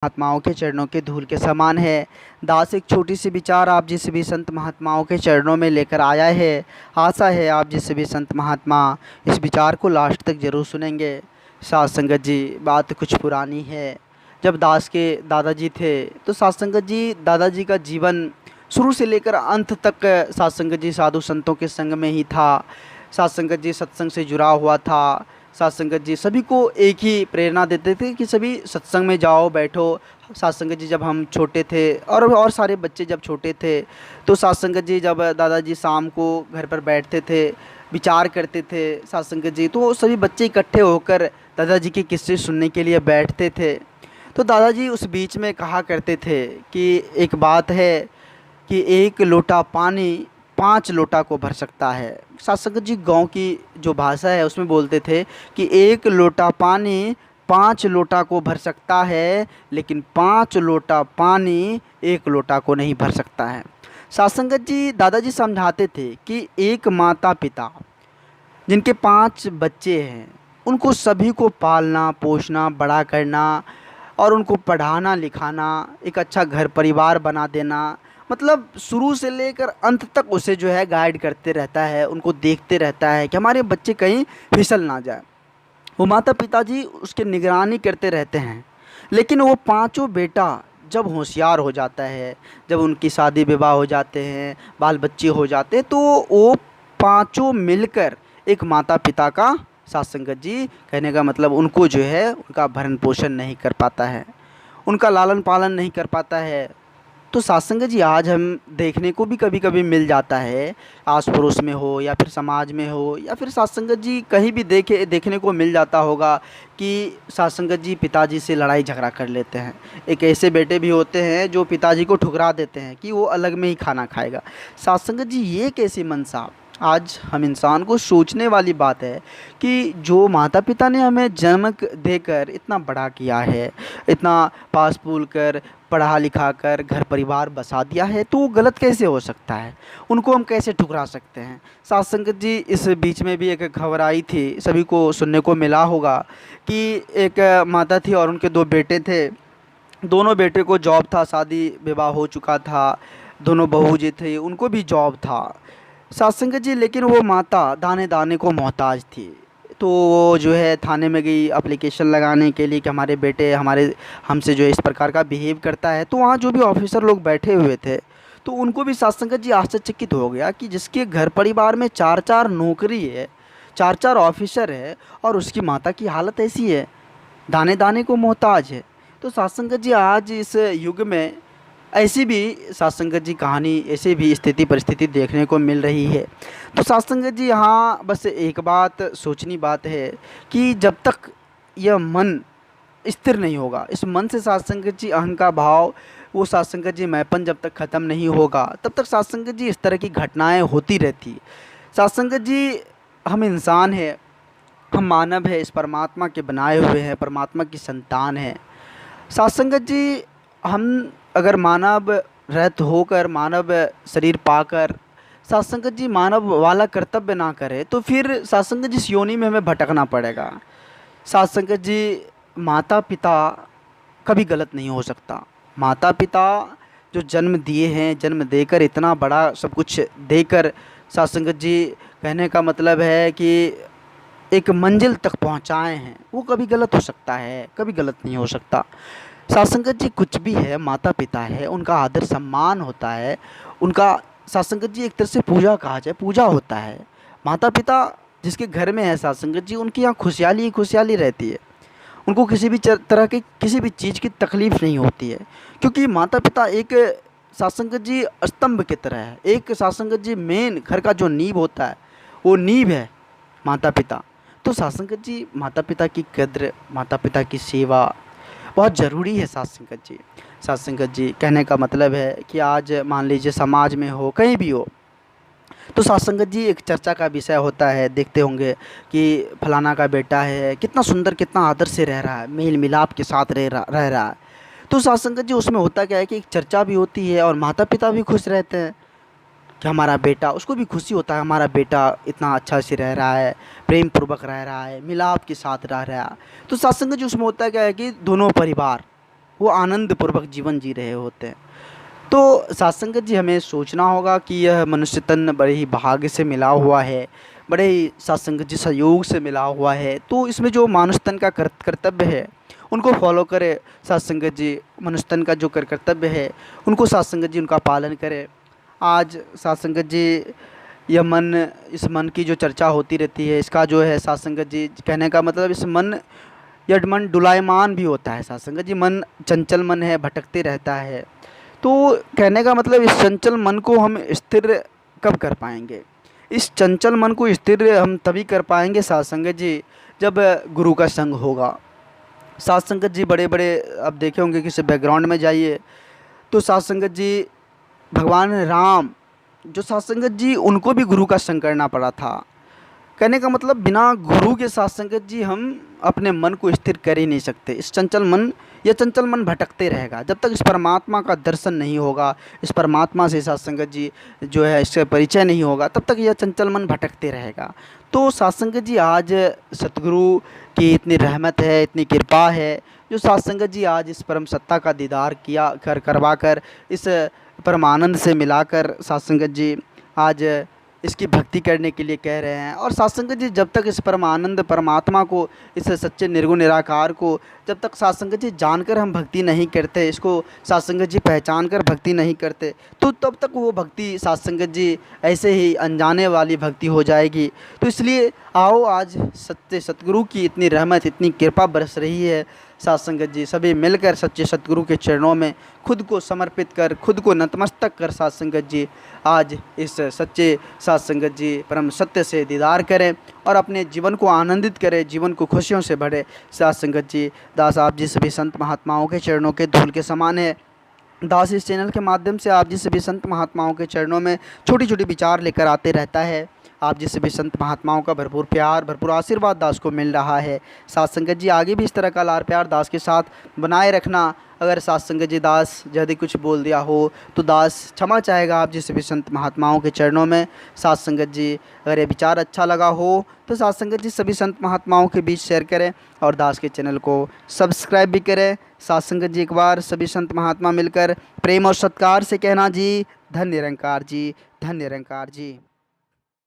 महात्माओं के चरणों के धूल के समान है। दास एक छोटी सी विचार आप जिस भी संत महात्माओं के चरणों में लेकर आया है। आशा है आप जिस भी संत महात्मा इस विचार को लास्ट तक ज़रूर सुनेंगे। साध संगत जी, बात कुछ पुरानी है। जब दास के दादाजी थे तो साध संगत जी दादाजी का जीवन शुरू से लेकर अंत तक साध संगत जी साधु संतों के संग में ही था। साध संगत जी सत्संग से जुड़ा हुआ था। साध संगत जी सभी को एक ही प्रेरणा देते थे कि सभी सत्संग में जाओ, बैठो। साध संगत जी जब हम छोटे थे और सारे बच्चे जब छोटे थे तो साध संगत जी जब दादाजी शाम को घर पर बैठते थे, विचार करते थे साध संगत जी, तो सभी बच्चे इकट्ठे होकर दादाजी के किस्से सुनने के लिए बैठते थे। तो दादाजी उस बीच में कहा करते थे कि एक बात है कि एक लोटा पानी 5 लोटा को भर सकता है। साध संगत जी गाँव की जो भाषा है उसमें बोलते थे कि एक लोटा पानी 5 लोटा को भर सकता है, लेकिन 5 लोटा पानी 1 लोटा को नहीं भर सकता है। साध संगत जी दादाजी समझाते थे कि एक माता पिता जिनके 5 बच्चे हैं, उनको सभी को पालना पोसना बड़ा करना और उनको पढ़ाना लिखाना, एक अच्छा घर परिवार बना देना, मतलब शुरू से लेकर अंत तक उसे जो है गाइड करते रहता है, उनको देखते रहता है कि हमारे बच्चे कहीं फिसल ना जाए। वो माता पिताजी उसके निगरानी करते रहते हैं। लेकिन वो पांचों बेटा जब होशियार हो जाता है, जब उनकी शादी विवाह हो जाते हैं, बाल बच्चे हो जाते हैं, तो वो पांचों मिलकर एक माता पिता का, साध संगत जी कहने का मतलब उनको जो है उनका भरण पोषण नहीं कर पाता है, उनका लालन पालन नहीं कर पाता है। तो साध संगत जी आज हम देखने को भी कभी कभी मिल जाता है, आस पड़ोस में हो या फिर समाज में हो या फिर साध संगत जी कहीं भी देखने को मिल जाता होगा कि साध संगत जी पिताजी से लड़ाई झगड़ा कर लेते हैं। एक ऐसे बेटे भी होते हैं जो पिताजी को ठुकरा देते हैं कि वो अलग में ही खाना खाएगा। साध संगत जी ये कैसी मनसा, आज हम इंसान को सोचने वाली बात है कि जो माता पिता ने हमें जन्म देकर इतना बड़ा किया है, इतना पास पूल कर पढ़ा लिखा कर घर परिवार बसा दिया है, तो वो गलत कैसे हो सकता है, उनको हम कैसे ठुकरा सकते हैं। साध संगत जी इस बीच में भी एक खबर आई थी, सभी को सुनने को मिला होगा कि एक माता थी और उनके 2 बेटे थे। दोनों बेटे को जॉब था, शादी विवाह हो चुका था, दोनों बहू जी थे उनको भी जॉब था। साध संगत जी लेकिन वो माता दाने दाने को मोहताज थी। तो वो जो है थाने में गई एप्लीकेशन लगाने के लिए कि हमारे बेटे हमसे जो है इस प्रकार का बिहेव करता है। तो वहाँ जो भी ऑफिसर लोग बैठे हुए थे तो उनको भी साध संगत जी आश्चर्यचकित हो गया कि जिसके घर परिवार में 4-4 नौकरी है, 4-4 ऑफिसर है और उसकी माता की हालत ऐसी है, दाने दाने को मोहताज है। तो साध संगत जी आज इस युग में ऐसी भी साध संगत जी कहानी, ऐसे भी स्थिति परिस्थिति देखने को मिल रही है। तो साध संगत जी यहाँ बस एक बात सोचनी बात है कि जब तक यह मन स्थिर नहीं होगा, इस मन से साध संगत जी अहंकार भाव, वो साध संगत जी मैंपन जब तक ख़त्म नहीं होगा तब तक साध संगत जी इस तरह की घटनाएं होती रहती। साध संगत जी हम इंसान है, हम मानव है, इस परमात्मा के बनाए हुए हैं, परमात्मा की संतान है। साध संगत जी हम अगर मानव रहित होकर, मानव शरीर पाकर साध संगत जी मानव वाला कर्तव्य ना करें तो फिर साध संगत जी इस योनि में हमें भटकना पड़ेगा। साध संगत जी माता पिता कभी गलत नहीं हो सकता। माता पिता जो जन्म दिए हैं, जन्म देकर इतना बड़ा सब कुछ देकर साध संगत जी कहने का मतलब है कि एक मंजिल तक पहुंचाए हैं, वो कभी गलत हो सकता है, कभी गलत नहीं हो सकता। साध संगत जी कुछ भी है, माता पिता है, उनका आदर सम्मान होता है, उनका साध संगत जी एक तरह से पूजा कहा जाए, पूजा होता है। माता पिता जिसके घर में है साध संगत जी, उनकी यहाँ खुशहाली ही खुशहाली रहती है, उनको किसी भी तरह की किसी भी चीज़ की तकलीफ़ नहीं होती है, क्योंकि माता पिता एक साध संगत जी स्तंभ की तरह है। एक साध संगत जी मेन घर का जो नींव होता है वो नींव है माता पिता। तो साध संगत जी माता पिता की कद्र, माता पिता की सेवा बहुत ज़रूरी है। साध संगत जी, साध संगत जी कहने का मतलब है कि आज मान लीजिए समाज में हो, कहीं भी हो, तो साध संगत जी एक चर्चा का विषय होता है। देखते होंगे कि फलाना का बेटा है, कितना सुंदर कितना आदर से रह रहा है, मेल मिलाप के साथ रह रहा है। तो साध संगत जी उसमें होता क्या है कि एक चर्चा भी होती है और माता पिता भी खुश रहते हैं कि हमारा बेटा, उसको भी खुशी होता है हमारा बेटा इतना अच्छा से रह रहा है, प्रेम पूर्वक रह रहा है, मिलाप के साथ रह रहा है। तो सत्संग जो उसमें होता है क्या है कि दोनों परिवार वो आनंदपूर्वक जीवन जी रहे होते हैं। तो साथ संगत जी हमें सोचना होगा कि यह मनुष्य तन बड़े ही भाग्य से मिला हुआ है, बड़े ही साथ संगत जी सहयोग से मिला हुआ है। तो इसमें जो मनुष्य तन का कर्तव्य है उनको फॉलो करे साथ संगत जी। मनुष्य तन का जो कर्तव्य है उनको साथ संगत जी उनका पालन करे। आज साथ संगत जी यह मन, इस मन की जो चर्चा होती रहती है, इसका जो है साथ संगत जी कहने का मतलब, इस मन, यह मन डुलायमान भी होता है साथ संगत जी। मन चंचल मन है, भटकते रहता है। तो कहने का मतलब इस चंचल मन को हम स्थिर कब कर पाएंगे? इस चंचल मन को स्थिर हम तभी कर पाएंगे साथ संगत जी जब गुरु का संग होगा। साथ संगत जी बड़े बड़े, अब देखे होंगे किसी बैकग्राउंड में जाइए तो साथ संगत जी भगवान राम, जो साथ संगत जी उनको भी गुरु का संग करना पड़ा था। कहने का मतलब बिना गुरु के साथ संगत जी हम अपने मन को स्थिर कर ही नहीं सकते। इस चंचल मन, यह चंचल मन भटकते रहेगा जब तक इस परमात्मा का दर्शन नहीं होगा, इस परमात्मा से साथ संगत जी जो है इससे परिचय नहीं होगा, तब तक यह चंचल मन भटकते रहेगा। तो साथ संगत जी आज सतगुरु की इतनी रहमत है, इतनी कृपा है, जो साथ संगत जी आज इस परम सत्ता का दीदार किया करवा कर, इस परमानंद से मिलाकर साथ संगत जी आज इसकी भक्ति करने के लिए कह रहे हैं। और साथ संगत जी जब तक इस परमानंद परमात्मा को, इस सच्चे निर्गुण निराकार को जब तक साथ संगत जी जानकर हम भक्ति नहीं करते, इसको साथ संगत जी पहचान कर भक्ति नहीं करते, तो तब तक वो भक्ति साथ संगत जी ऐसे ही अनजाने वाली भक्ति हो जाएगी। तो इसलिए आओ, आज सच्चे सतगुरु की इतनी रहमत, इतनी कृपा बरस रही है, साथ संगत जी सभी मिलकर सच्चे सतगुरु के चरणों में खुद को समर्पित कर, खुद को नतमस्तक कर साथ संगत जी आज इस सच्चे साथ संगत जी परम सत्य से दीदार करें और अपने जीवन को आनंदित करें, जीवन को खुशियों से भरे। साथ संगत जी दास आप जी सभी संत महात्माओं के चरणों के धूल के समान है। दास इस चैनल के माध्यम से आप जी सभी संत महात्माओं के चरणों में छोटी छोटी विचार लेकर आते रहता है। आप जिस भी संत महात्माओं का भरपूर प्यार, भरपूर आशीर्वाद दास को मिल रहा है। साथ संगत जी आगे भी इस तरह का लाड़ प्यार दास के साथ बनाए रखना। अगर साथ संगत जी दास यदि कुछ बोल दिया हो तो दास क्षमा चाहेगा आप जिस भी संत महात्माओं के चरणों में। साथ संगत जी अगर ये विचार अच्छा लगा हो तो साथ संगत जी सभी संत महात्माओं के बीच शेयर करें और दास के चैनल को सब्सक्राइब भी करें। साथ संगत जी एक बार सभी संत महात्मा मिलकर प्रेम और सत्कार से कहना जी, धन्य निरंकार जी, धन्य निरंकार जी।